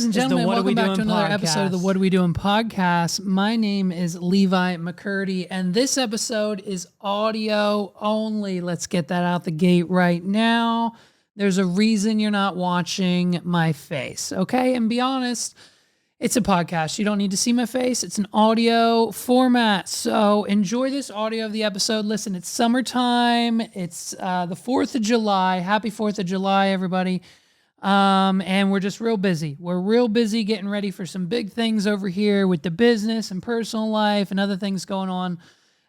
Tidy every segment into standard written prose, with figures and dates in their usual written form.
Ladies and gentlemen, welcome back to another episode of the What Are We Doing podcast. My name is Levi McCurdy, and this episode is audio only. Let's get that out the gate right now. There's a reason you're not watching my face, okay? And be honest, it's a podcast. You don't need to see my face. It's an audio format. So enjoy this audio of the episode. Listen, it's summertime. It's the 4th of July. Happy 4th of July, everybody. And we're just real busy. We're real busy getting ready for some big things over here with the business and personal life and other things going on.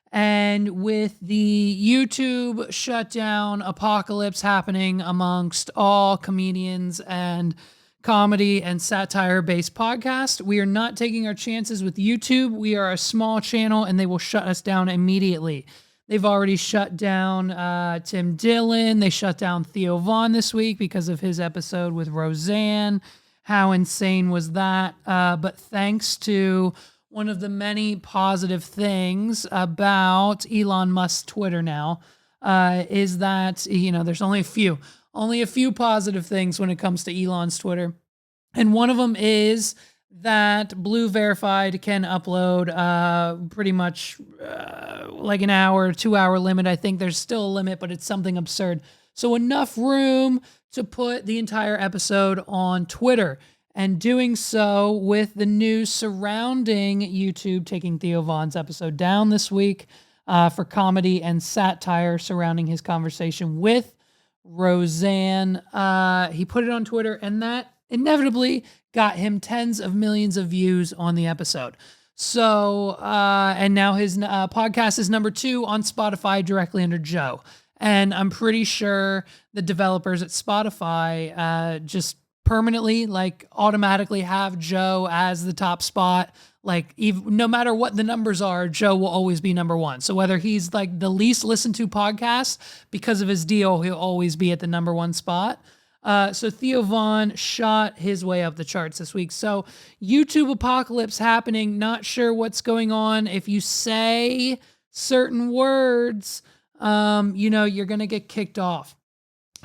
And with the YouTube shutdown apocalypse happening amongst all comedians and comedy and satire-based podcasts, we are not taking our chances with YouTube. We are a small channel and they will shut us down immediately. They've already shut down Tim Dillon. They shut down Theo this week because of his episode with Roseanne. How insane was that? But thanks to one of the many positive things about Elon Musk's Twitter now is that, you know, there's only a few positive things when it comes to Elon's Twitter. And one of them is that Blue Verified can upload pretty much like an hour, 2 hour limit. I think there's still a limit, but it's something absurd. So enough room to put the entire episode on Twitter, and doing so with the news surrounding YouTube taking Theo Von's episode down this week for comedy and satire surrounding his conversation with Roseanne. He put it on Twitter, and that inevitably got him tens of millions of views on the episode. So, and now his podcast is number 2 on Spotify directly under Joe. And I'm pretty sure the developers at Spotify just permanently, like automatically have Joe as the top spot. Like no matter what the numbers are, Joe will always be number 1. So whether he's like the least listened to podcast because of his deal, he'll always be at the number 1 spot. So Theo Von shot his way up the charts this week. So YouTube apocalypse happening. Not sure what's going on. If you say certain words, you're going to get kicked off.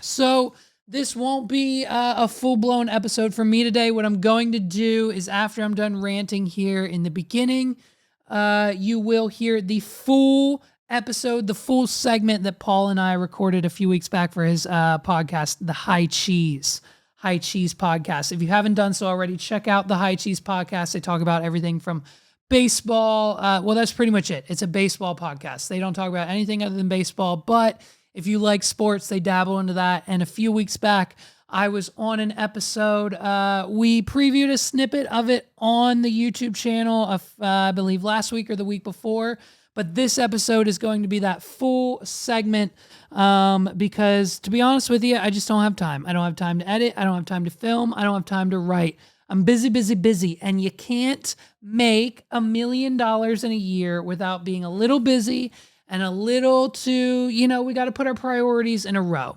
So this won't be a full-blown episode for me today. What I'm going to do is after I'm done ranting here in the beginning, you will hear the full episode, the full segment that Paul and I recorded a few weeks back for his podcast, the High Cheese podcast. If you haven't done so already, check out the High Cheese podcast. They talk about everything from baseball. Well, that's pretty much it. It's a baseball podcast. They don't talk about anything other than baseball, but if you like sports, they dabble into that. And a few weeks back, I was on an episode. We previewed a snippet of it on the YouTube channel of, I believe, last week or the week before. But this episode is going to be that full segment because, to be honest with you, I just don't have time. I don't have time to edit. I don't have time to film. I don't have time to write. I'm busy. And you can't make $1 million in a year without being a little busy and a little too, we got to put our priorities in a row.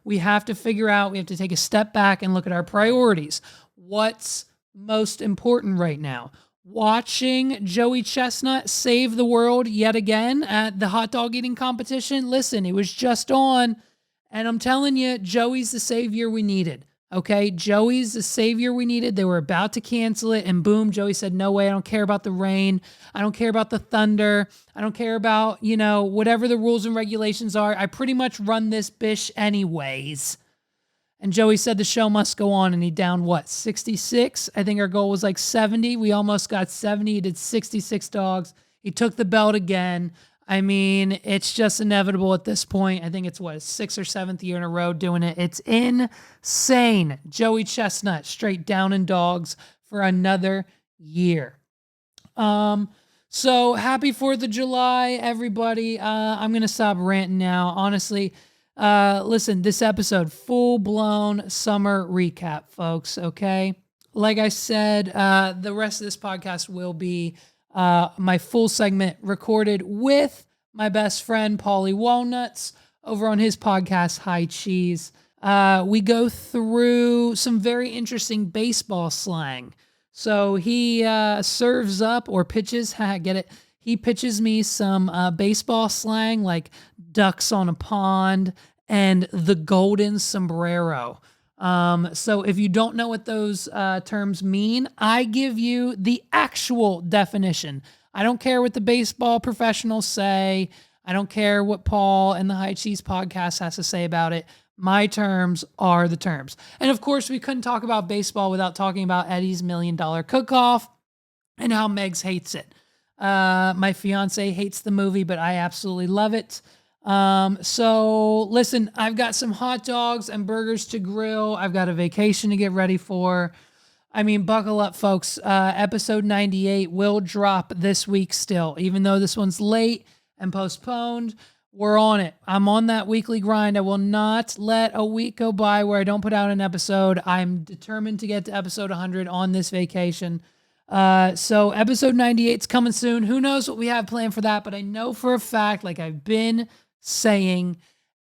We have to figure out, we have to take a step back and look at our priorities. What's most important right now? Watching Joey Chestnut save the world yet again at the hot dog eating competition. Listen, it was just on, and I'm telling you, Joey's the savior we needed. Okay, Joey's the savior we needed. They were about to cancel it, and boom, Joey said, no way, I don't care about the rain. I don't care about the thunder. I don't care about, whatever the rules and regulations are. I pretty much run this bish anyways. And Joey said the show must go on, and he downed 66? I think our goal was like 70. We almost got 70. He did 66 dogs. He took the belt again. I mean, it's just inevitable at this point. I think it's 6th or 7th year in a row doing it. It's insane. Joey Chestnut straight down in dogs for another year. So happy 4th of July, everybody. I'm going to stop ranting now. Honestly, listen, this episode, full-blown summer recap, folks, okay? Like I said, the rest of this podcast will be my full segment recorded with my best friend, Paulie Walnuts, over on his podcast, High Cheese. We go through some very interesting baseball slang. So he serves up or pitches, get it? He pitches me some baseball slang like ducks on a pond and the golden sombrero. So if you don't know what those terms mean, I give you the actual definition. I don't care what the baseball professionals say. I don't care what Paul and the High Cheese podcast has to say about it. My terms are the terms. And of course, we couldn't talk about baseball without talking about Eddie's $1 Million Cook-Off and how Megs hates it. My fiance hates the movie, but I absolutely love it. So listen, I've got some hot dogs and burgers to grill. I've got a vacation to get ready for. I mean, buckle up, folks. Episode 98 will drop this week still, even though this one's late and postponed. We're on it. I'm on that weekly grind. I will not let a week go by where I don't put out an episode. I'm determined to get to episode 100 on this vacation. So episode 98 is coming soon. Who knows what we have planned for that, but I know for a fact, like I've been saying,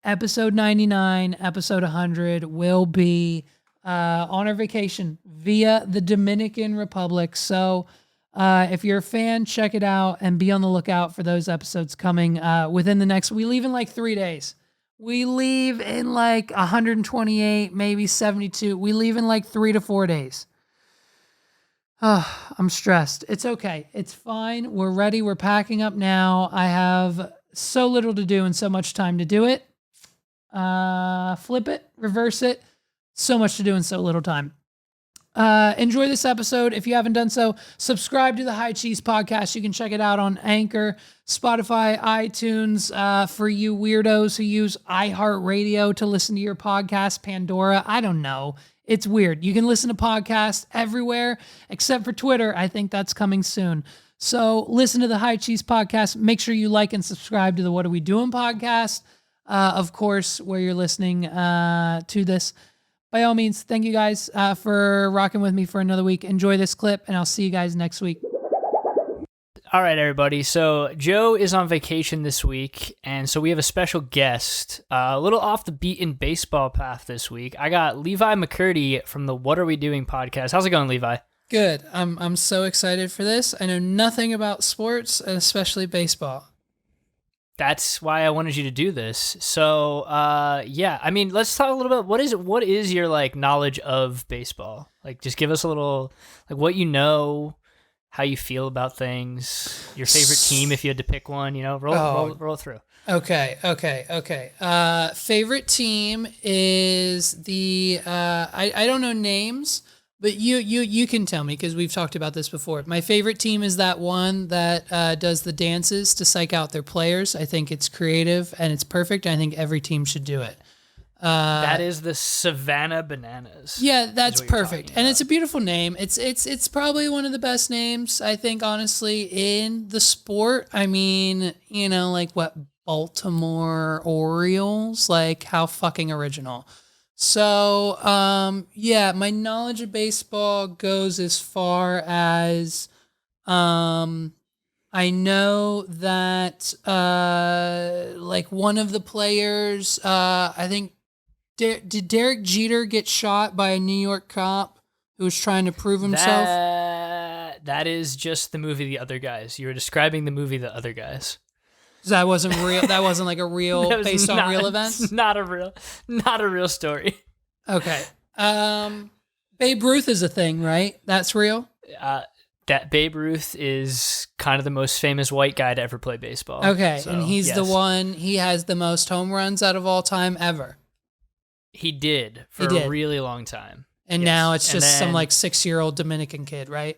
episode 99, episode 100 will be on our vacation via the Dominican Republic. So if you're a fan, check it out and be on the lookout for those episodes coming within the next. We leave in like 3 days. We leave in like 128, maybe 72. We leave in like 3 to 4 days. I'm stressed. It's okay. It's fine. We're ready. We're packing up now. I have so little to do and so much time to do it. Flip it, reverse it. So much to do in so little time. Enjoy this episode. If you haven't done so, subscribe to the High Cheese podcast. You can check it out on Anchor, Spotify, iTunes. For you weirdos who use iHeartRadio to listen to your podcast, Pandora, I don't know. It's weird. You can listen to podcasts everywhere except for Twitter. I think that's coming soon. So listen to the High Cheese podcast. Make sure you like and subscribe to the What Are We Doing podcast. Of course, where you're listening to this. By all means, thank you guys for rocking with me for another week. Enjoy this clip, and I'll see you guys next week. All right, everybody. So Joe is on vacation this week, and so we have a special guest, a little off the beaten baseball path this week. I got Levi McCurdy from the What Are We Doing podcast. How's it going, Levi? Good. I'm so excited for this. I know nothing about sports, and especially baseball. That's why I wanted you to do this. So, yeah, I mean, let's talk a little bit. What is your like knowledge of baseball? Like, just give us a little, like, what you know, how you feel about things, your favorite team if you had to pick one. You know, roll through. Okay. Favorite team is the I don't know names. But you can tell me because we've talked about this before. My favorite team is that one that does the dances to psych out their players. I think it's creative and it's perfect. I think every team should do it. That is the Savannah Bananas. Yeah, that's perfect. And it's a beautiful name. It's probably one of the best names, I think, honestly, in the sport. I mean, you know, like what, Baltimore Orioles? Like, how fucking original. So, yeah, my knowledge of baseball goes as far as, I know that, like one of the players, I think, did Derek Jeter get shot by a New York cop who was trying to prove himself? That is just the movie The Other Guys. You were describing the movie The Other Guys. That wasn't real. That wasn't like a real based on real events. Not a real story. Okay. Babe Ruth is a thing, right? That's real. That Babe Ruth is kind of the most famous white guy to ever play baseball. Okay, so, and he's the one. He has the most home runs out of all time ever. He did for a really long time, and now it's just some like 6-year-old Dominican kid, right?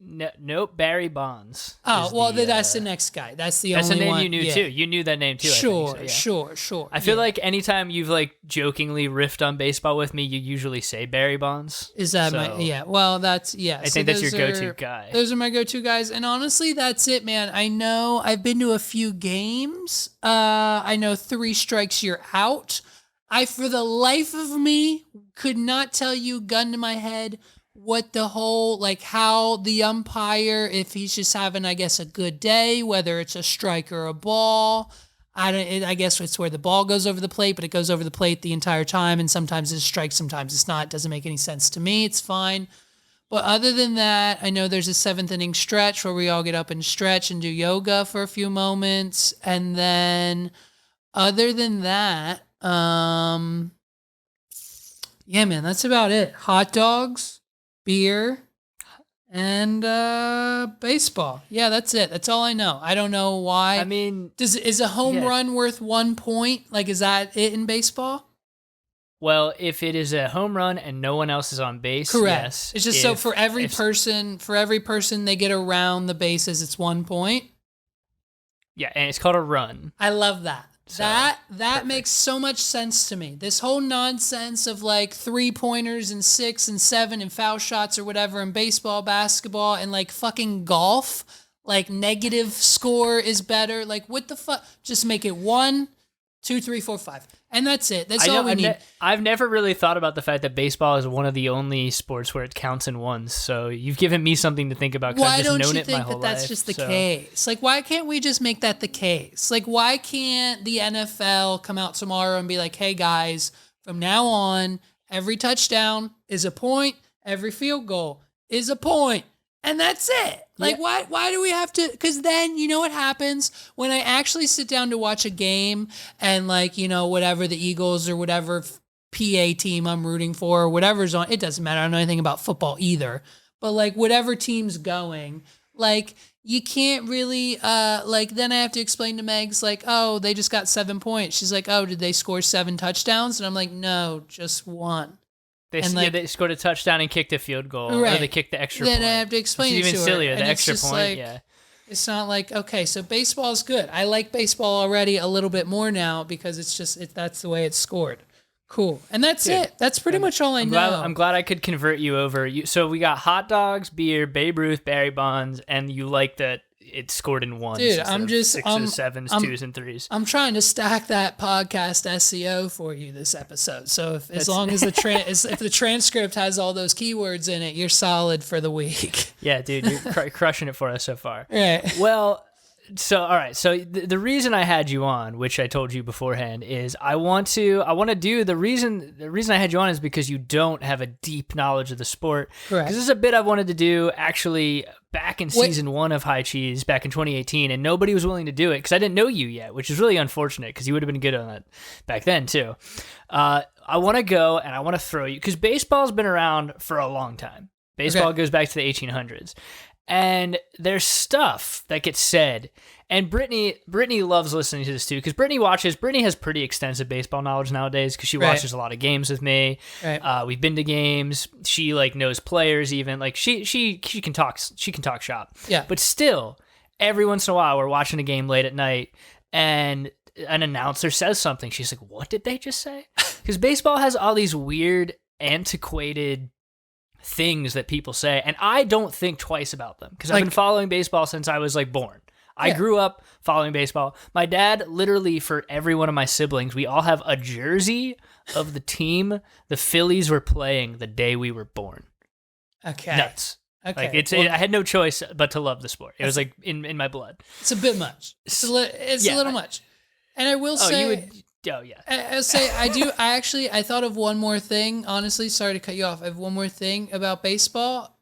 Nope, Barry Bonds. Oh, well, that's the next guy. That's the only one. That's a name one. you knew, too. You knew that name, too, Sure, I think, so, sure. I feel like anytime you've, like, jokingly riffed on baseball with me, you usually say Barry Bonds. Is that my... Yeah, well, that's... Yeah. I think that's your go-to guy. Those are my go-to guys. And honestly, that's it, man. I know I've been to a few games. I know 3 strikes, you're out. I, for the life of me, could not tell you, gun to my head, what the whole, like how the umpire, if he's just having, I guess, a good day, whether it's a strike or a ball, I guess it's where the ball goes over the plate, but it goes over the plate the entire time, and sometimes it's a strike, sometimes it's not. It doesn't make any sense to me. It's fine. But other than that, I know there's a 7th inning stretch where we all get up and stretch and do yoga for a few moments. And then other than that, Yeah, man, that's about it. Hot dogs, beer, and baseball. Yeah, that's it. That's all I know. I don't know why. I mean, is a home run worth 1 point? Like, is that it in baseball? Well, if it is a home run and no one else is on base, correct. Yes. It's just so for every person they get around the bases, it's 1 point. Yeah, and it's called a run. I love that. So, that makes so much sense to me. This whole nonsense of like 3-pointers and 6 and 7 and foul shots or whatever in baseball, basketball, and like fucking golf, like negative score is better. Like what the fuck? Just make it 1, 2, 3, 4, 5. And that's it. That's all we need. I've never really thought about the fact that baseball is one of the only sports where it counts in ones. So you've given me something to think about because I've just known it my whole life. Why don't you think that that's just the case? Like, why can't we just make that the case? Like, why can't the NFL come out tomorrow and be like, hey, guys, from now on, every touchdown is a point, every field goal is a point. And that's it. Like, why do we have to? Because then, you know what happens when I actually sit down to watch a game and, like, you know, whatever the Eagles or whatever PA team I'm rooting for or whatever's on, it doesn't matter. I don't know anything about football either. But, like, whatever team's going, like, you can't really, like, then I have to explain to Megs, like, oh, they just got 7 points. She's like, oh, did they score 7 touchdowns? And I'm like, no, just 1. They scored a touchdown and kicked a field goal, or they kicked the extra point. Then I have to explain it to her. It's even sillier, the extra point, like, It's not like, okay, so baseball's good. I like baseball already a little bit more now because it's just, that's the way it's scored. Cool. And that's it. That's pretty much all I know. I'm glad I could convert you over. So we got hot dogs, beer, Babe Ruth, Barry Bonds, and you like that it scored in ones. Dude, I'm just 6s, 7s, 2s, and 3s. I'm trying to stack that podcast SEO for you this episode. So as long as if the transcript has all those keywords in it, you're solid for the week. Yeah, dude, you're crushing it for us so far. Right. Well, so all right. So the reason I had you on, which I told you beforehand, is I want to do the reason I had you on is because you don't have a deep knowledge of the sport. Correct. Because this is a bit I wanted to do actually back in season 1 of High Cheese back in 2018, and nobody was willing to do it because I didn't know you yet, which is really unfortunate because you would have been good on it back then too. I want to go and I want to throw you because baseball's been around for a long time. Baseball goes back to the 1800s. And there's stuff that gets said, and Brittany loves listening to this too, because Brittany has pretty extensive baseball knowledge nowadays, because she watches a lot of games with me. Right. We've been to games. She like knows players even. Like she can talk shop. Yeah. But still, every once in a while, we're watching a game late at night, and an announcer says something. She's like, "What did they just say?" Because baseball has all these weird, antiquated things that people say, and I don't think twice about them because I've been following baseball since I was like born. I grew up following baseball. My dad, literally, for every one of my siblings, we all have a jersey of the team the Phillies were playing the day we were born. Okay. Nuts. Okay. Like I had no choice but to love the sport. It was like in my blood. It's a bit much. It's a little much. And I will say, oh yeah. I'll say I thought of one more thing. Honestly, sorry to cut you off. I have one more thing about baseball.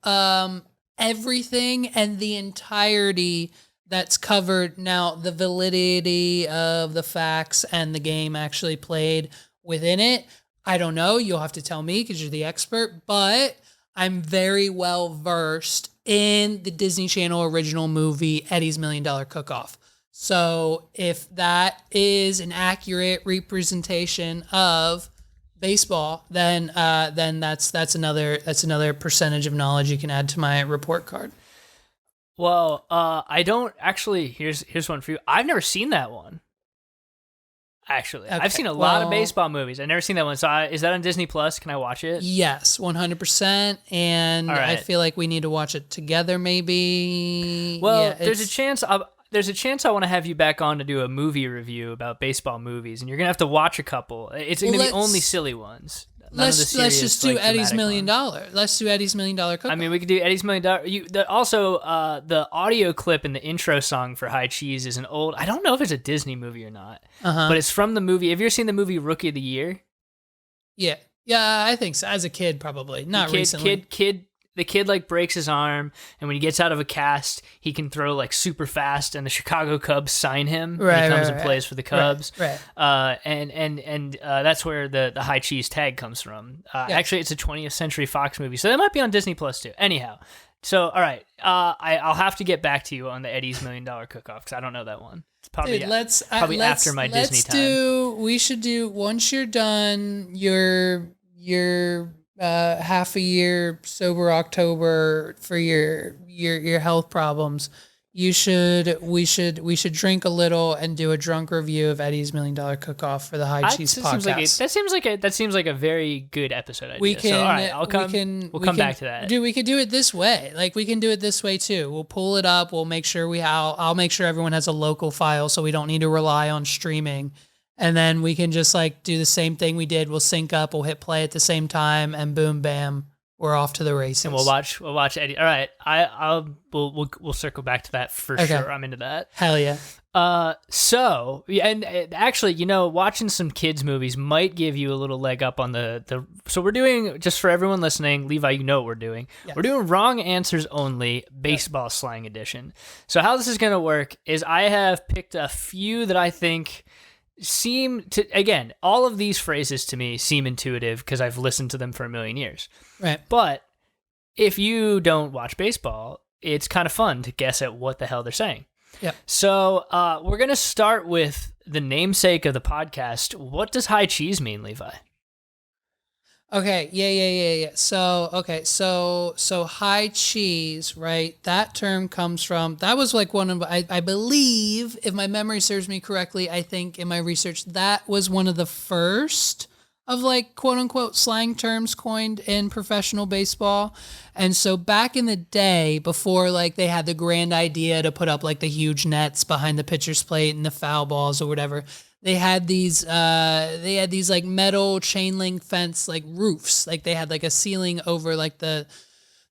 Everything and the entirety that's covered now, the validity of the facts and the game actually played within it. I don't know. You'll have to tell me because you're the expert, but I'm very well versed in the Disney Channel original movie, Eddie's $1 Million Cook-Off. So if that is an accurate representation of baseball, then that's another percentage of knowledge you can add to my report card. Well, I don't actually. Here's one for you. I've never seen that one. Actually, okay. I've seen a lot of baseball movies. I've never seen that one. So is that on Disney Plus? Can I watch it? Yes, 100%. And right. I feel like we need to watch it together, maybe. Well, there's a chance I want to have you back on to do a movie review about baseball movies, and you're gonna have to watch a couple. It's gonna be only silly ones. Let's just do Eddie's $1 Million. Let's do Eddie's $1 Million Cook-Off. I mean, we could do Eddie's $1 Million. Also, the audio clip in the intro song for High Cheese is an old. I don't know if it's a Disney movie or not, but it's from the movie. Have you ever seen the movie Rookie of the Year? Yeah, I think so. As a kid, probably not recently. Kid the kid like breaks his arm, and when he gets out of a cast, he can throw like super fast, and the Chicago Cubs sign him. And he comes and plays for the Cubs. Right. And that's where the high cheese tag comes from. Actually, it's a 20th Century Fox movie, so that might be on Disney Plus too. Anyhow, so all right, I'll have to get back to you on the Eddie's $1 Million Cook-Off because I don't know that one. It's probably after my Disney time. We should do once you're done your half a year sober October for your health problems. We should drink a little and do a drunk review of Eddie's $1 Million Cook-Off for the High Cheese podcast. That seems like a very good episode idea. We'll come back to that. Dude, we could do it this way. Like we can do it this way too. We'll pull it up. We'll make sure I'll make sure everyone has a local file so we don't need to rely on streaming. And then we can just like do the same thing we did. We'll sync up. We'll hit play at the same time, and boom, bam, we're off to the races. And we'll watch Eddie. All right, we'll circle back to that for sure. I'm into that. Hell yeah. So and actually, watching some kids movies might give you a little leg up on the. So we're doing, just for everyone listening, Levi, you know what we're doing. Yes. We're doing wrong answers only, baseball slang edition. So how this is gonna work is I have picked a few that I think seem to, again, all of these phrases to me seem intuitive because I've listened to them for a million years. Right. But if you don't watch baseball, it's kind of fun to guess at what the hell they're saying. Yeah. So we're going to start with the namesake of the podcast. What does high cheese mean, Levi? Okay. Yeah. So high cheese, right? That term comes from, that was like one of, I believe, if my memory serves me correctly, I think in my research, that was one of the first of like quote unquote slang terms coined in professional baseball. And so back in the day, before like they had the grand idea to put up like the huge nets behind the pitcher's plate and the foul balls or whatever, they had these like metal chain link fence like roofs. Like they had like a ceiling over like the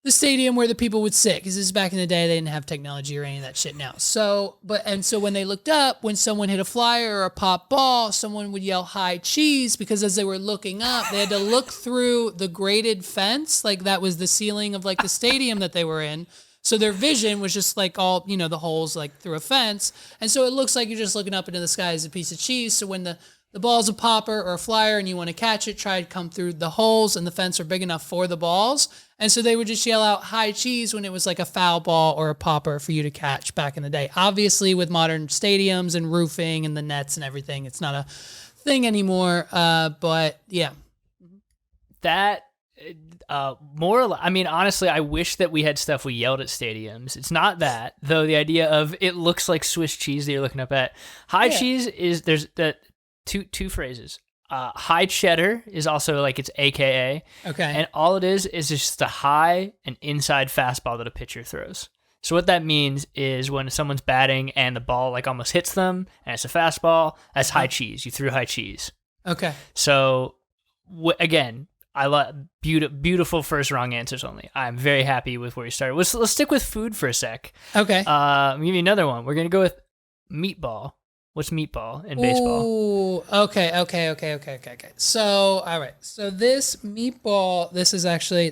stadium where the people would sit, because this is back in the day. They didn't have technology or any of that shit now. So when they looked up, when someone hit a flyer or a pop ball, someone would yell high cheese, because as they were looking up, they had to look through the graded fence. Like that was the ceiling of like the stadium that they were in. So their vision was just like all, the holes like through a fence. And so it looks like you're just looking up into the sky as a piece of cheese. So when the ball's a popper or a flyer and you want to catch it, try to come through the holes, and the fence are big enough for the balls. And so they would just yell out high cheese when it was like a foul ball or a popper for you to catch back in the day. Obviously with modern stadiums and roofing and the nets and everything, it's not a thing anymore. But yeah. That honestly, I wish that we had stuff we yelled at stadiums. It's not that, though. The idea of it looks like Swiss cheese that you're looking up at. High cheese is, there's that two phrases. High cheddar is also like its AKA. Okay. And all it is just a high and inside fastball that a pitcher throws. So what that means is when someone's batting and the ball like almost hits them and it's a fastball, that's high cheese. You threw high cheese. Okay. So again, I love beautiful first wrong answers only. I'm very happy with where you started. Let's stick with food for a sec. Okay. I'll give you another one. We're gonna go with meatball. What's meatball in baseball? Ooh, okay. So, all right. So this meatball, this is actually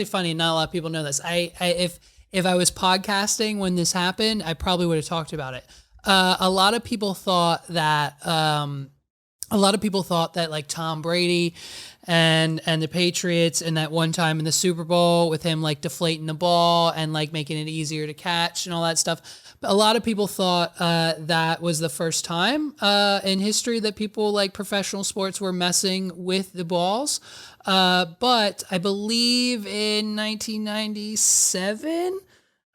funny. Not a lot of people know this. If I was podcasting when this happened, I probably would have talked about it. A lot of people thought that like Tom Brady and the Patriots, and that one time in the Super Bowl with him like deflating the ball and like making it easier to catch and all that stuff. But a lot of people thought that was the first time in history that people like professional sports were messing with the balls. But I believe in 1997,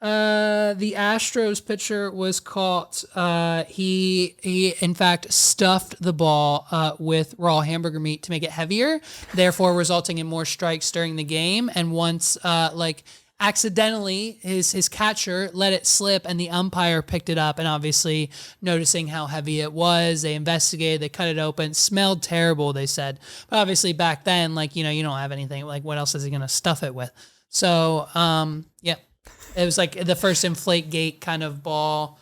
the Astros pitcher was caught. He in fact stuffed the ball with raw hamburger meat to make it heavier, therefore resulting in more strikes during the game. And once accidentally his catcher let it slip, and the umpire picked it up, and obviously noticing how heavy it was, they investigated, they cut it open. Smelled terrible, they said. But obviously back then, like, you don't have anything, like what else is he going to stuff it with? So, yeah. It was like the first Inflategate kind of ball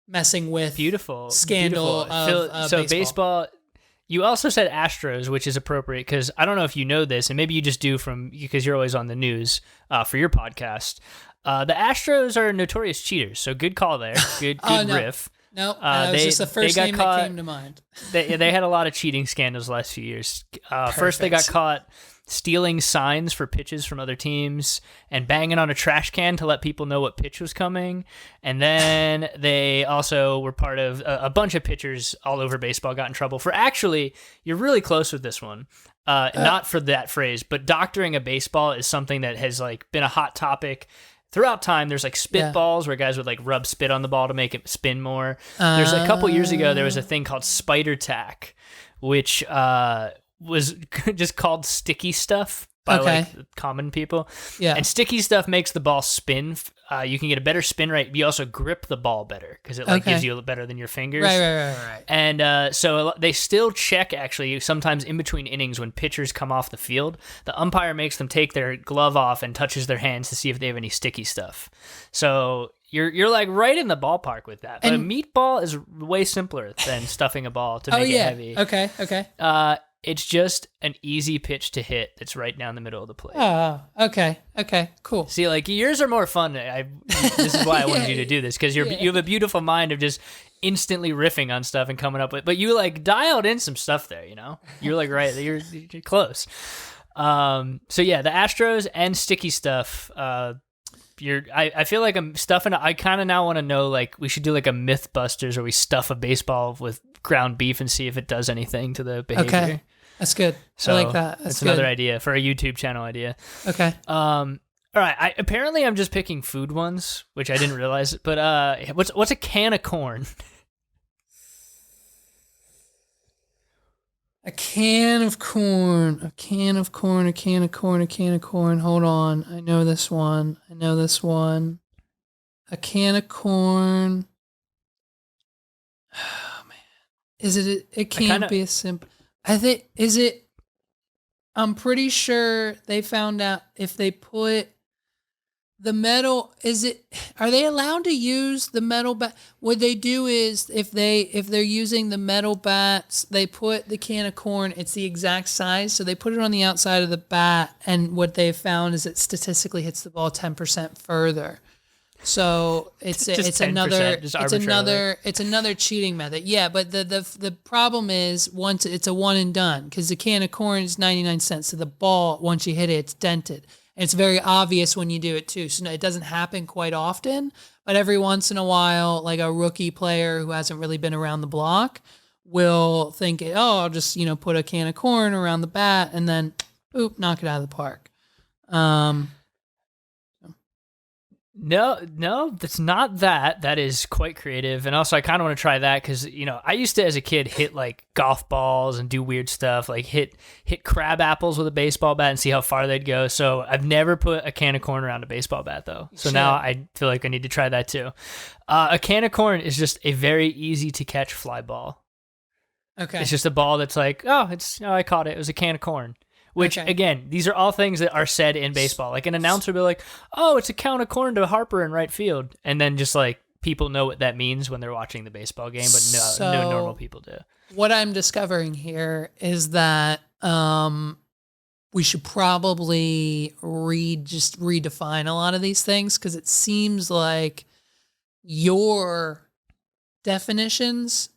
messing with beautiful scandal beautiful. Of so baseball. You also said Astros, which is appropriate because I don't know if you know this, and maybe you just do because you're always on the news for your podcast. The Astros are notorious cheaters, so good call there. Good riff. No, that was just the first name that came to mind. They had a lot of cheating scandals the last few years. First, they got caught stealing signs for pitches from other teams and banging on a trash can to let people know what pitch was coming. And then they also were part of a bunch of pitchers all over baseball got in trouble for you're really close with this one. Not for that phrase, but doctoring a baseball is something that has like been a hot topic throughout time. There's like spitballs where guys would like rub spit on the ball to make it spin more. There's a couple years ago, there was a thing called spider tack, which was just called sticky stuff by like common people. Yeah. And sticky stuff makes the ball spin. You can get a better spin rate. You also grip the ball better because it like gives you better than your fingers. Right. And so they still check actually sometimes in between innings when pitchers come off the field. The umpire makes them take their glove off and touches their hands to see if they have any sticky stuff. So you're like right in the ballpark with that. But a meatball is way simpler than stuffing a ball to make it heavy. Okay. It's just an easy pitch to hit that's right down the middle of the plate. Oh, okay, cool. See, like yours are more fun. This is why I wanted you to do this, because you have a beautiful mind of just instantly riffing on stuff and coming up with. But you like dialed in some stuff there, you know. You're like you're close. So yeah, the Astros and sticky stuff. I feel like I'm stuffing. I kind of now want to know, like, we should do like a Mythbusters where we stuff a baseball with ground beef and see if it does anything to the behavior. Okay, that's good. So I like that. That's another idea for a YouTube channel idea. Okay. All right. Apparently I'm just picking food ones, which I didn't realize. But what's a can of corn? A can of corn. Hold on. I know this one. A can of corn. Oh, man. Is it? It can't be a simple. I'm pretty sure they found out if they put the metal, are they allowed to use the metal bat? What they do is if they're using the metal bats, they put the can of corn, it's the exact size. So they put it on the outside of the bat. And what they found is it statistically hits the ball 10% further. So it's another cheating method. Yeah. But the problem is once it's a one and done, because the can of corn is 99 cents. So the ball, once you hit it, it's dented. And it's very obvious when you do it too. So it doesn't happen quite often, but every once in a while, like a rookie player who hasn't really been around the block will think, I'll just, put a can of corn around the bat and then, boop, knock it out of the park. No, that's not that. That is quite creative. And also I kind of want to try that because, I used to, as a kid, hit like golf balls and do weird stuff, like hit crab apples with a baseball bat and see how far they'd go. So I've never put a can of corn around a baseball bat though. So now I feel like I need to try that too. A can of corn is just a very easy to catch fly ball. Okay. It's just a ball that's like, I caught it. It was a can of corn. Which, again, these are all things that are said in baseball. Like an announcer will be like, it's a count of corn to Harper in right field. And then just like people know what that means when they're watching the baseball game, but no normal people do. What I'm discovering here is that we should probably redefine a lot of these things because it seems like your definitions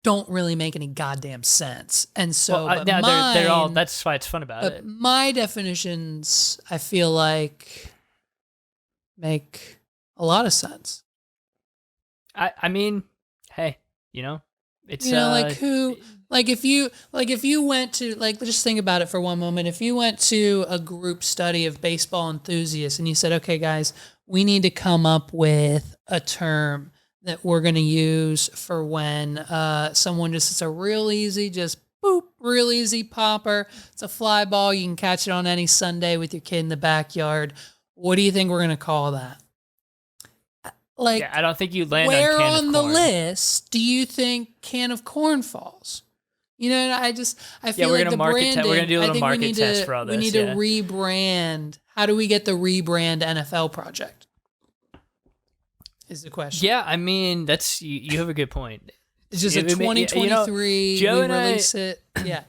don't really make any goddamn sense. And so they're all, that's why it's fun about it. My definitions, I feel like, make a lot of sense. I mean, hey, it's if you went to, like, just think about it for one moment. If you went to a group study of baseball enthusiasts and you said, okay, guys, we need to come up with a term that we're going to use for when someone it's a real easy popper. It's a fly ball. You can catch it on any Sunday with your kid in the backyard. What do you think we're going to call that? I don't think you land where on can on of the corn. List do you think can of corn falls? I feel like the branding. We're going to do a little market test for all this. We need to rebrand. How do we get the rebrand NFL project? Is the question. Yeah, I mean, you have a good point. It's just a 2023. Joe we and release it. Yeah.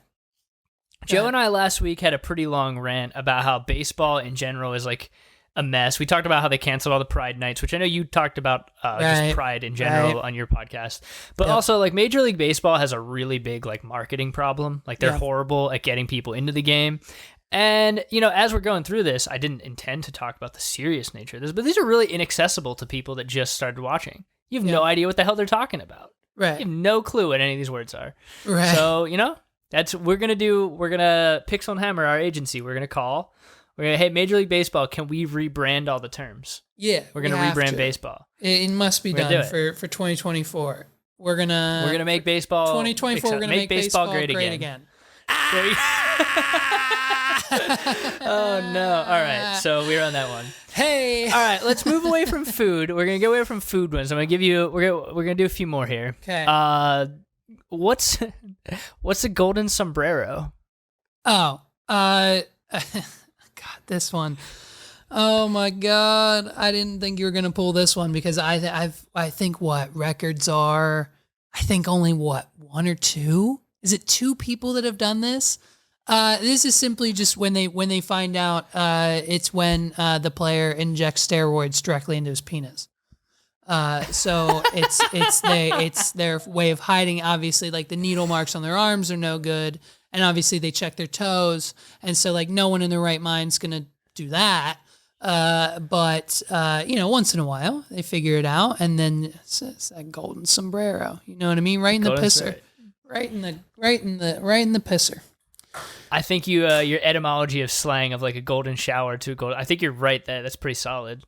Joe and I last week had a pretty long rant about how baseball in general is like a mess. We talked about how they canceled all the Pride nights, which I know you talked about just Pride in general on your podcast. But also like Major League Baseball has a really big like marketing problem. Like they're horrible at getting people into the game. And, you know, as we're going through this, I didn't intend to talk about the serious nature of this, but these are really inaccessible to people that just started watching. You have no idea what the hell they're talking about. Right. You have no clue what any of these words are. Right. So, you know, we're going to Pixel and Hammer, our agency, we're going to call. We're going to, hey, Major League Baseball, can we rebrand all the terms? Yeah. We're going to rebrand baseball. It must be done for 2024. We're going to make baseball 2024. We're going to make baseball great again. Oh no. All right. So we're on that one. Hey. All right, let's move away from food. We're going to get away from food ones. I'm going to give you we're going to do a few more here. Okay. What's a golden sombrero? Oh. God, this one. Oh my God. I didn't think you were going to pull this one because I think what records are, I think only one or two? Is it two people that have done this? This is simply just when they find out it's when the player injects steroids directly into his penis. So it's their way of hiding. Obviously, like the needle marks on their arms are no good, and obviously they check their toes, and so like no one in their right mind's gonna do that. But you know, once in a while they figure it out, and then it's that golden sombrero. You know what I mean? Right in the pisser. Right in the pisser. I think your etymology of slang of like a golden shower to a golden, I think you're right there. That's pretty solid.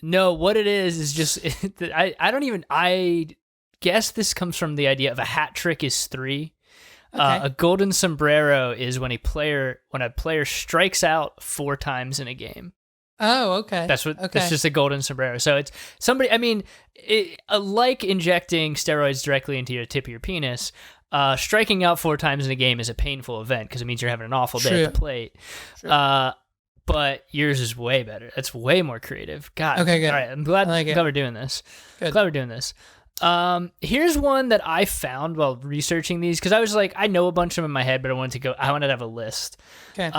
No, what it is just, I guess this comes from the idea of a hat trick is 3. Okay. A golden sombrero is when a player strikes out 4 times in a game. Oh, okay. That's just a golden sombrero. So it's somebody, I mean, like injecting steroids directly into your tip of your penis, striking out 4 times in a game is a painful event because it means you're having an awful day at the plate. But yours is way better. That's way more creative. God. Okay, good. All right, I'm glad we're doing this. Good. Glad we're doing this. Here's one that I found while researching these because I was like, I know a bunch of them in my head, but I wanted to have a list. Okay.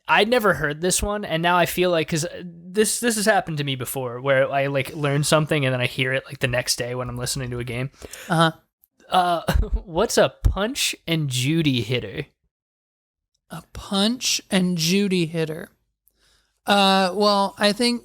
I'd never heard this one, and now I feel like, because this has happened to me before, where I like learn something and then I hear it like the next day when I'm listening to a game. What's a punch and Judy hitter? A punch and Judy hitter. Well, I think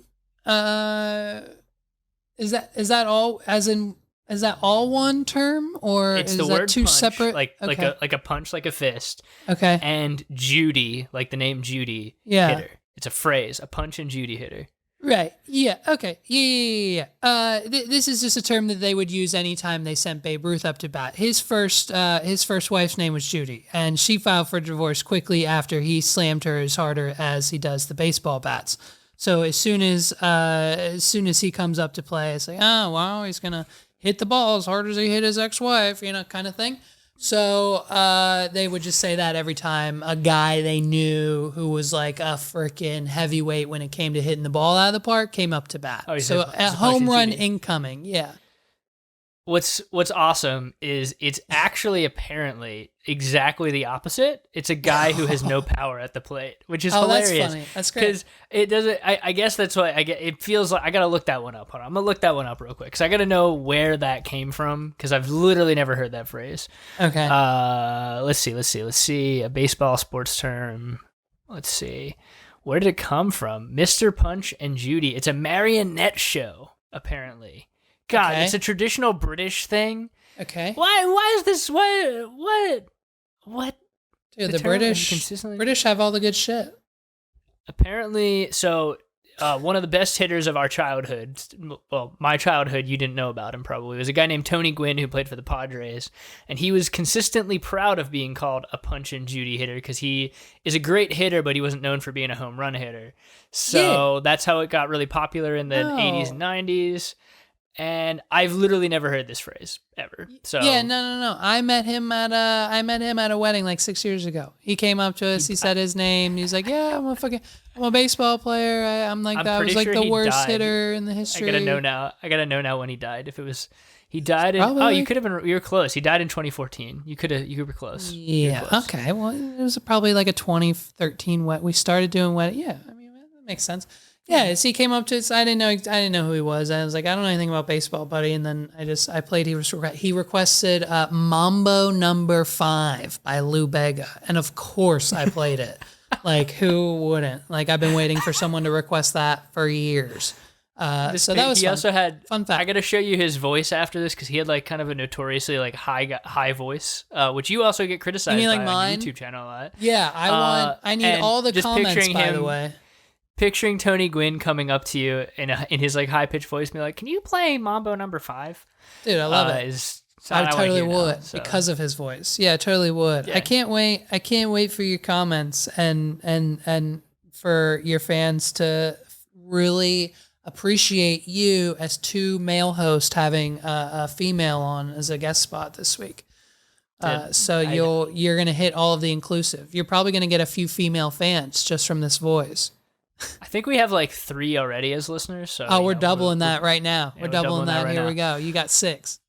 is that all? As in, is that all one term, or it's is the that word two punch, separate? like a punch, like a fist. Okay. And Judy, like the name Judy. Yeah. Hitter. It's a phrase. A punch and Judy hitter. Right. Yeah. Okay. Yeah. This is just a term that they would use anytime they sent Babe Ruth up to bat. His first wife's name was Judy, and she filed for divorce quickly after he slammed her as harder as he does the baseball bats. So as soon as he comes up to play, it's like, oh wow, he's gonna hit the ball as hard as he hit his ex-wife, you know, kind of thing. So they would just say that every time a guy they knew who was like a freaking heavyweight when it came to hitting the ball out of the park came up to bat. Oh, so a home run incoming, yeah. What's awesome is it's actually apparently exactly the opposite. It's a guy who has no power at the plate, which is hilarious. That's funny. That's great. Because it doesn't. I guess that's why it feels like I gotta look that one up. Hold on, I'm gonna look that one up real quick because I gotta know where that came from because I've literally never heard that phrase. Okay. Let's see. A baseball sports term. Let's see. Where did it come from? Mr. Punch and Judy. It's a marionette show, apparently. God, okay. It's a traditional British thing. Okay. Why is this? What? Dude, the British have all the good shit. Apparently, so one of the best hitters of our childhood, well, my childhood, you didn't know about him probably, was a guy named Tony Gwynn who played for the Padres, and he was consistently proud of being called a punch and Judy hitter because he is a great hitter, but he wasn't known for being a home run hitter. So that's how it got really popular in the 80s and 90s. And I've literally never heard this phrase ever. So yeah, no. I met him at a wedding like 6 years ago. He came up to us. He said his name. He was like, "Yeah, I'm a fucking." I'm a baseball player. I'm like that. I was like sure the worst died. hitter in the history. I gotta know now when he died. If it was, he died in. Probably. Oh, you could have been. You were close. He died in 2014. You were close. Yeah. Were close. Okay. Well, it was probably like a 2013 wet. We started doing wet. Yeah. I mean, that makes sense. Yeah. So he came up to us. I didn't know who he was. I was like, I don't know anything about baseball, buddy. And then I played. He requested Mambo Number 5 by Lou Bega, and of course I played it. Like, who wouldn't? Like, I've been waiting for someone to request that for years. So that was He fun. also had Fun fact. I gotta show you his voice after this because he had like kind of a notoriously like high voice, which you also get criticized like by on mine? your YouTube channel a lot. Yeah, I need and all the just comments, picturing by the him- way. Picturing Tony Gwynn coming up to you in his like high pitched voice, and be like, "Can you play Mambo Number 5?" Dude, I love it. I totally would because of his voice. Yeah, I totally would. Yeah. I can't wait for your comments and for your fans to really appreciate you as two male hosts having a female on as a guest spot this week. So you're gonna hit all of the inclusive. You're probably gonna get a few female fans just from this voice. I think we have like 3 already as listeners. So Oh, we're doubling that right now. Yeah, we're we're doubling doubling that that. right Here now. we go. You got 6.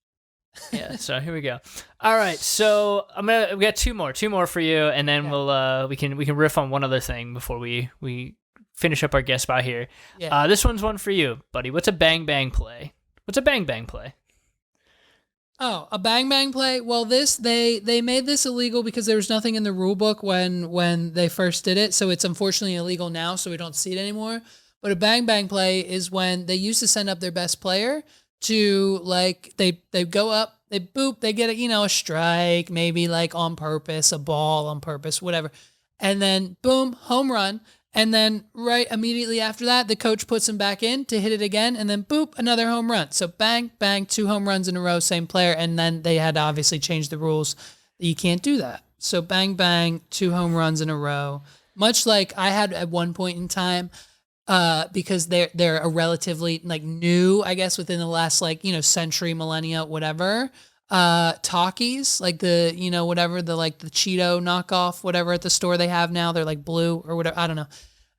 Yeah, so here we go. All right, so we got two more for you, and then we can riff on one other thing before we finish up our guest spot here. Yeah. This one's one for you, buddy. What's a bang bang play? What's a bang bang play? Oh, a bang bang play. Well, they made this illegal because there was nothing in the rule book when they first did it. So it's unfortunately illegal now, so we don't see it anymore. But a bang bang play is when they used to send up their best player to like they go up, they boop, they get a strike, maybe like on purpose, a ball on purpose, whatever. And then boom, home run. And then right immediately after that, the coach puts him back in to hit it again. And then boop, another home run. So bang, bang, 2 home runs in a row, same player. And then they had to obviously change the rules that you can't do that. So bang, bang, 2 home runs in a row. Much like I had at one point in time, because they're a relatively like new, I guess, within the last century, millennia, whatever. Talkies, like the whatever the Cheeto knockoff, whatever at the store they have now, they're like blue or whatever. I don't know.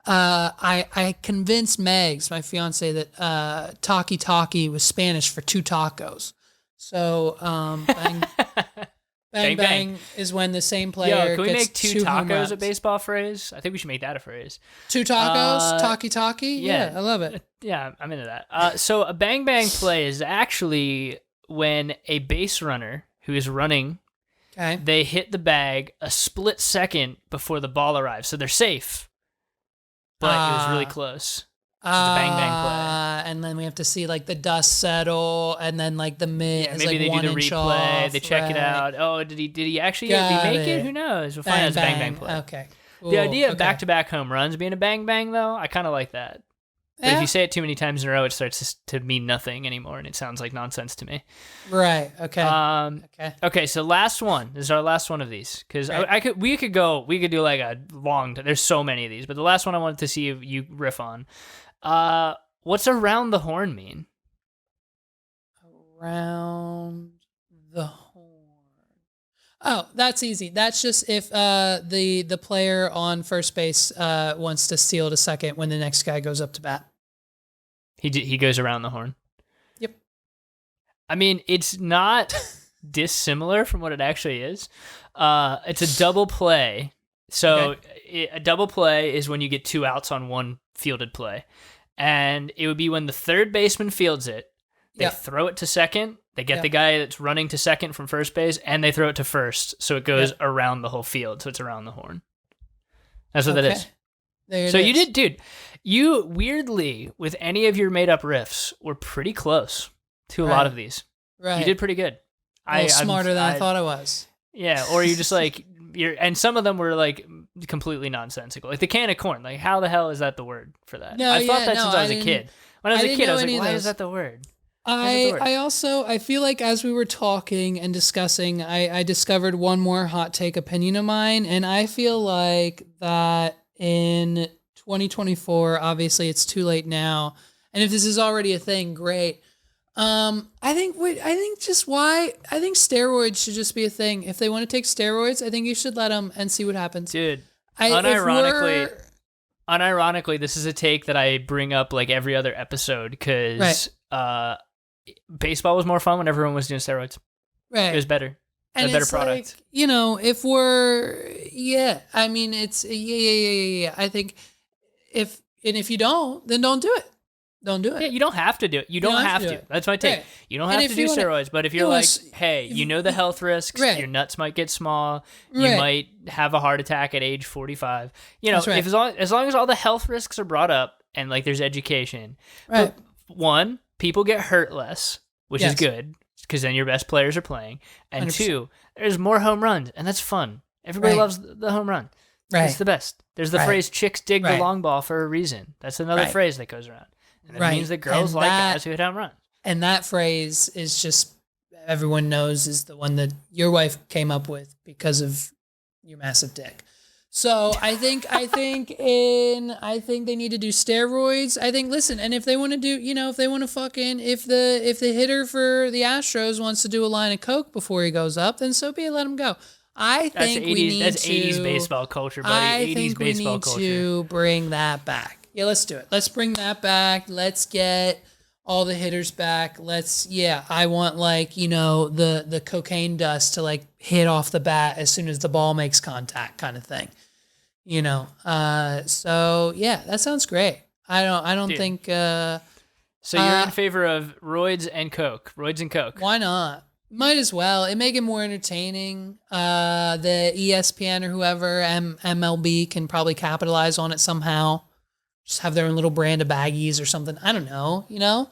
I convinced Megs, my fiance, that Talkie was Spanish for 2 tacos. So bang, bang bang is when the same player Can we gets make 2 home tacos runs. a baseball phrase? I think we should make that a phrase. 2 tacos, talkie. yeah. Yeah, I love it. Yeah, I'm into that. So a bang bang play is actually when a base runner who is running, they hit the bag a split second before the ball arrives. So they're safe, but it was really close. So it's a bang bang play. And then we have to see like the dust settle, and then like the mid is maybe like they 1 do the inch replay. off, They check it right. out. Oh, did he actually Got make it? it. Who knows? We'll find out it's a bang bang play. Okay. The Cool. idea of Okay. back-to-back home runs being a bang bang, though, I kind of like that. But if you say it too many times in a row, it starts to mean nothing anymore, and it sounds like nonsense to me. Right. Okay. Okay. So last one. This is our last one of these because Right. we could do like a long. There's so many of these, but the last one I wanted to see if you riff on. What's around the horn mean? Around the horn. Oh, that's easy. That's just if the player on first base wants to steal to second when the next guy goes up to bat. He goes around the horn. Yep. I mean, it's not dissimilar from what it actually is. It's a double play. So a double play is when you get 2 outs on one fielded play. And it would be when the third baseman fields it, they throw it to second, they get the guy that's running to second from first base, and they throw it to first. So it goes around the whole field. So it's around the horn. That's what that is. There it So is. you did, dude. You weirdly, with any of your made up riffs, were pretty close to a lot of these. Right. You did pretty good. A little smarter than I thought I was. Yeah, or you just like and some of them were like completely nonsensical. Like the can of corn. Like how the hell is that the word for that? No, I thought that no, since I was a didn't- kid. When I was a didn't kid, I know was like, any of why those. is that the word? I feel like as we were talking and discussing, I discovered one more hot take opinion of mine, and I feel like that in 2024, obviously it's too late now, and if this is already a thing, great. I think steroids should just be a thing. If they want to take steroids, I think you should let them and see what happens. Dude, If unironically, we're- unironically, this is a take that I bring up like every other episode because baseball was more fun when everyone was doing steroids. Right. It was better. And a better it's product. like, you know, if we're, I mean, it's, I think if you don't, then don't do it. Don't do it. Yeah, you don't have to do it. You don't have to. That's my take. Right. You don't have to do steroids, but if you're like, hey, you know the health risks, your nuts might get small, you might have a heart attack at age 45. You know, if as long as all the health risks are brought up and like there's education. Right. But one, people get hurt less, which is good because then your best players are playing. And 100%. Two, there's more home runs, and that's fun. Everybody loves the home run. Right. It's the best. There's the phrase chicks dig the long ball for a reason. That's another phrase that goes around. And that means that girls like guys who hit home runs. And that phrase is just, everyone knows, is the one that your wife came up with because of your massive dick. So I think they need to do steroids. I think, listen, and if they want to do, you know, if they want to fucking, if the hitter for the Astros wants to do a line of coke before he goes up, then so be it, let him go. I think that's 80s baseball culture, buddy. I think we need to bring that back. Yeah, let's do it. Let's bring that back. Let's get all the hitters back. I want, like, you know, the cocaine dust to like hit off the bat as soon as the ball makes contact kind of thing. You know. So yeah, that sounds great. I don't think so you're in favor of roids and coke. Why not? Might as well. It make it more entertaining. The ESPN or whoever, MLB can probably capitalize on it somehow. Just have their own little brand of baggies or something. I don't know, you know?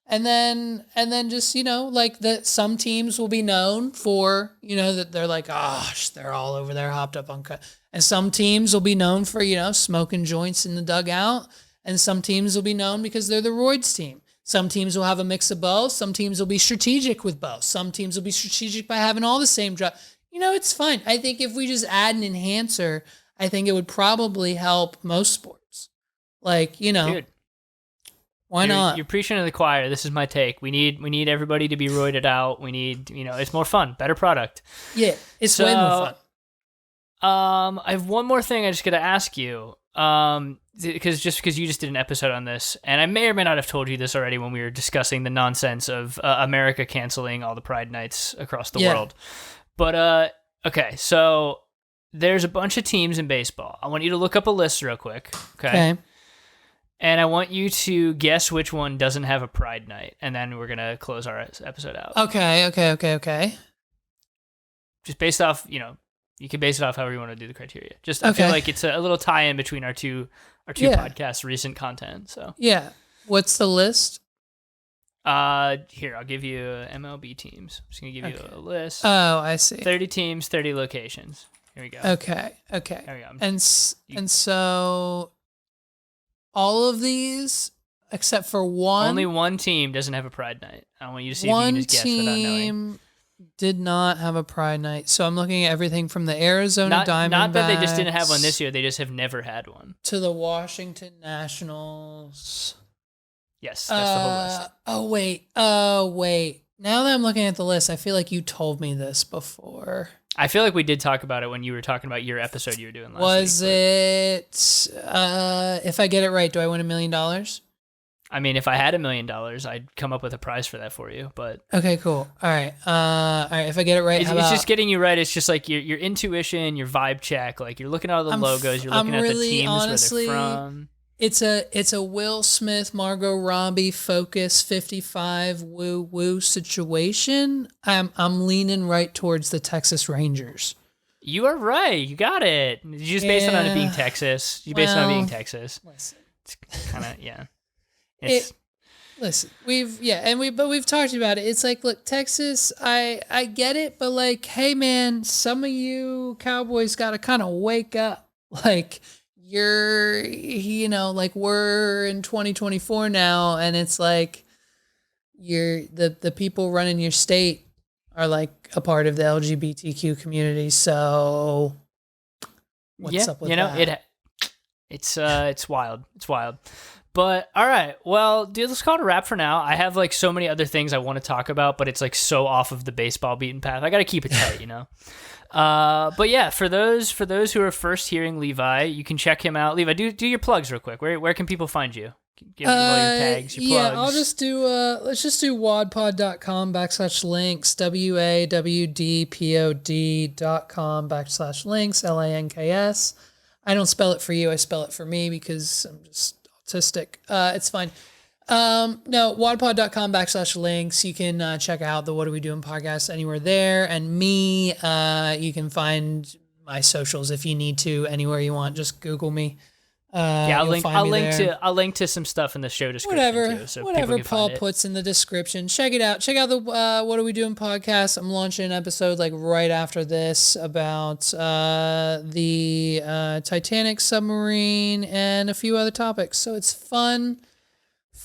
And then just, you know, like some teams will be known for, you know, that they're like, they're all over there hopped up on cut. And some teams will be known for, you know, smoking joints in the dugout. And some teams will be known because they're the roids team. Some teams will have a mix of both. Some teams will be strategic with both. Some teams will be strategic by having all the same drug. You know, it's fine. I think if we just add an enhancer, I think it would probably help most sports. Like, you know, dude, why not? You're preaching to the choir. This is my take. We need everybody to be roided out. We need, you know, it's more fun, better product. Yeah, it's way more fun. I have one more thing I just got to ask you. Because you just did an episode on this, and I may or may not have told you this already when we were discussing the nonsense of America canceling all the Pride nights across the world. But okay, so there's a bunch of teams in baseball. I want you to look up a list real quick. Okay. And I want you to guess which one doesn't have a Pride night, and then we're gonna close our episode out. Okay. Just based off, you know, you can base it off however you want to do the criteria. Just I feel like it's a little tie-in between our two podcasts' recent content. So yeah, what's the list? Here, I'll give you MLB teams. I'm just gonna give you a list. Oh, I see. 30 teams, 30 locations. Here we go. Okay. There we go. And so all of these except for one. Only one team doesn't have a Pride night. I want you to see if you can just guess without knowing. One team did not have a Pride night. So I'm looking at everything from the Arizona Diamondbacks. Not that they just didn't have one this year. They just have never had one. To the Washington Nationals. Yes, that's the whole list. Oh, wait. Now that I'm looking at the list, I feel like you told me this before. I feel like we did talk about it when you were talking about your episode you were doing last week. Was it, if I get it right, do I win $1 million? I mean, if I had $1 million, I'd come up with a prize for that for you, but... Okay, cool. All right, if I get it right, it's just getting you right. It's just like your intuition, your vibe check, like you're looking at all the logos, you're looking at the teams, honestly, where they're from. It's a Will Smith, Margot Robbie, Focus 55 woo situation. I'm leaning right towards the Texas Rangers. You are right. You got it. You just based it on it being Texas. You based it on it being Texas. Listen. It's kind of Listen, we've talked about it. It's like, look, Texas, I get it, but like, hey man, some of you Cowboys got to kind of wake up. Like, we're in 2024 now, and it's like the people running your state are like a part of the LGBTQ community. So what's up with that? It's wild. It's wild. But all right, well, dude, let's call it a wrap for now. I have like so many other things I want to talk about, but it's like so off of the baseball beaten path. I got to keep it tight, you know. But yeah, for those who are first hearing Levi, you can check him out. Levi, do your plugs real quick. Where can people find you? Give me all your tags, your plugs. Yeah, I'll just do let's just do wadpod.com/links, wadpod.com/links, LANKS. I don't spell it for you, I spell it for me because I'm just autistic. It's fine. No, wadpod.com/links. You can check out the What Are We Doing podcast anywhere there. And me, you can find my socials if you need to anywhere you want. Just Google me. I'll link to some stuff in the show description too, so whatever Paul puts in the description. Check it out. Check out the What Are We Doing podcast. I'm launching an episode like right after this about the Titanic submarine and a few other topics. So it's fun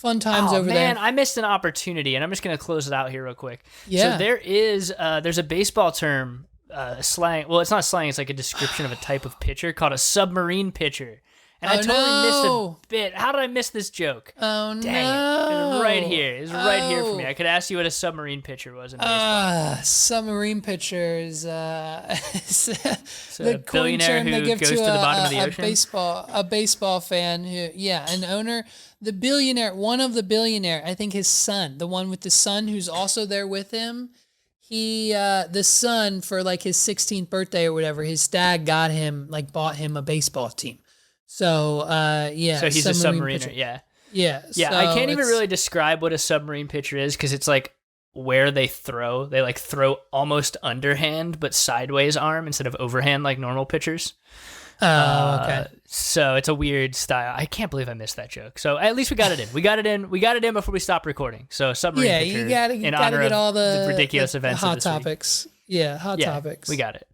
times over there. Man, I missed an opportunity, and I'm just gonna close it out here real quick. Yeah. So there's a baseball term, slang. Well, it's not slang. It's like a description of a type of pitcher called a submarine pitcher. And I totally missed a bit. How did I miss this joke? Oh, no. Dang it. It's right here. It's right here for me. I could ask you what a submarine pitcher was in baseball. Submarine pitchers. It's the a billionaire who goes to the bottom of the ocean? A baseball fan who, an owner, one of the billionaire, I think his son, the one with the son who's also there with him. The son, for like his 16th birthday or whatever, his dad bought him a baseball team. So, So he's a submariner, pitcher. yeah. Yeah. Yeah, so I can't even really describe what a submarine pitcher is because it's like where they throw. They like throw almost underhand, but sideways arm instead of overhand like normal pitchers. Okay. So it's a weird style. I can't believe I missed that joke. So at least we got it in. We got it in before we stopped recording. So submarine pitcher. You gotta get all the ridiculous events hot of this topics. Week. Yeah, hot topics. We got it.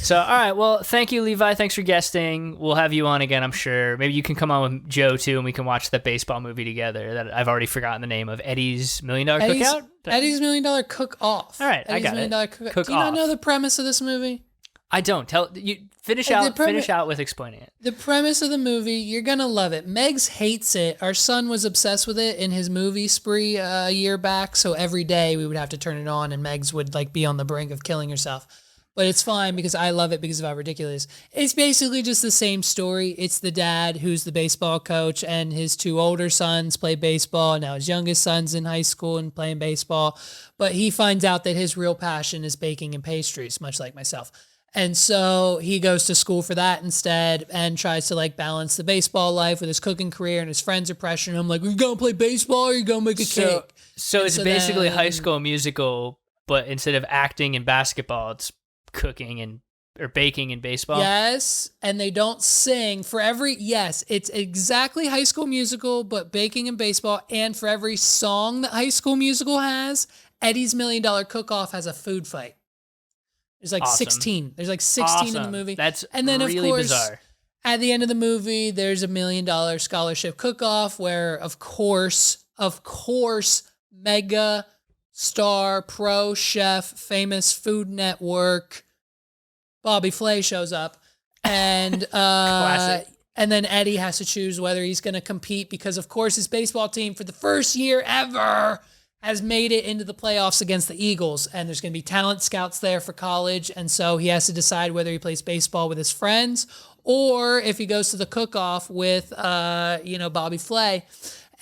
So, all right. Well, thank you, Levi. Thanks for guesting. We'll have you on again, I'm sure. Maybe you can come on with Joe, too, and we can watch that baseball movie together that I've already forgotten the name of. Eddie's $1 Million Cookout? Eddie's $1 Million Cook-Off. All right, Eddie's I got $1 Million it. Cook-Off. Do you not know the premise of this movie? I don't. Finish out with explaining it. The premise of the movie, you're going to love it. Megs hates it. Our son was obsessed with it in his movie spree a year back, so every day we would have to turn it on, and Megs would be on the brink of killing herself. But it's fine because I love it because of how ridiculous. It's basically just the same story. It's the dad who's the baseball coach and his two older sons play baseball. And now his youngest son's in high school and playing baseball. But he finds out that his real passion is baking and pastries, much like myself. And so he goes to school for that instead and tries to balance the baseball life with his cooking career, and his friends are pressuring him are you going to play baseball or are you going to make a cake? So it's basically High School Musical, but instead of acting and basketball, it's cooking or baking and baseball. Yes, and they don't sing it's exactly High School Musical, but baking and baseball. And for every song that High School Musical has, Eddie's $1 Million Cook-Off has a food fight. There's awesome. 16. There's 16 in the movie. That's and then really of course, bizarre. At the end of the movie, there's a $1 Million scholarship cook-off where, of course, mega star pro chef, famous Food Network Bobby Flay shows up, and and then Eddie has to choose whether he's going to compete because, of course, his baseball team for the first year ever has made it into the playoffs against the Eagles, and there's going to be talent scouts there for college, and so he has to decide whether he plays baseball with his friends or if he goes to the cook-off with, Bobby Flay.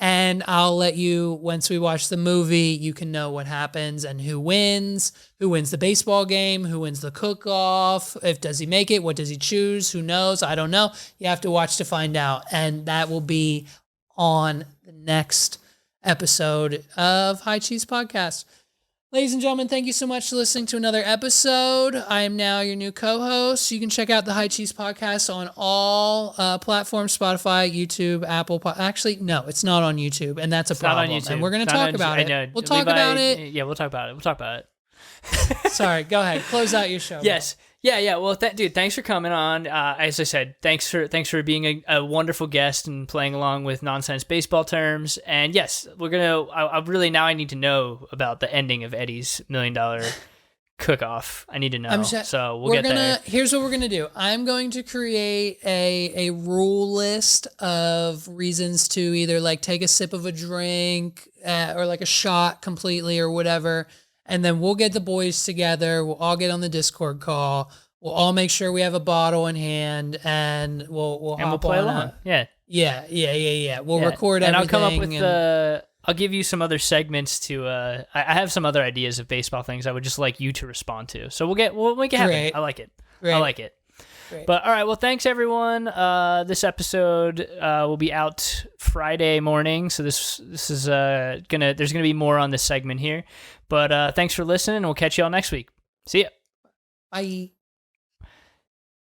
And I'll let you, once we watch the movie, you can know what happens and who wins the baseball game, who wins the cook-off, does he make it, what does he choose, who knows, I don't know. You have to watch to find out, and that will be on the next episode of High Cheese Podcast. Ladies and gentlemen, thank you so much for listening to another episode. I am now your new co-host. You can check out the High Cheese Podcast on all platforms, Spotify, YouTube, Apple. Actually, no, it's not on YouTube, and that's a problem. Not on YouTube. And we're going to talk about it. We'll talk about it. Yeah, we'll talk about it. Sorry, go ahead. Close out your show. Yes. Yeah. Well, dude, thanks for coming on. As I said, thanks for being a wonderful guest and playing along with nonsense baseball terms. And yes, we're gonna. I really now I need to know about the ending of Eddie's $1 Million cook-off. I need to know. So we'll get there. Here's what we're gonna do. I'm going to create a rule list of reasons to either like take a sip of a drink or like a shot completely or whatever, and then we'll get the boys together. We'll all get on the Discord call. We'll all make sure we have a bottle in hand, and we'll play along. Yeah. We'll record everything. And I'll come up with I'll give you some other segments to. I have some other ideas of baseball things I would just like you to respond to. So we'll make it happen. I like it. I like it. Great. But all right, well, thanks everyone. This episode will be out Friday morning, so this is there's gonna be more on this segment here. But thanks for listening, and we'll catch you all next week. See ya. Bye.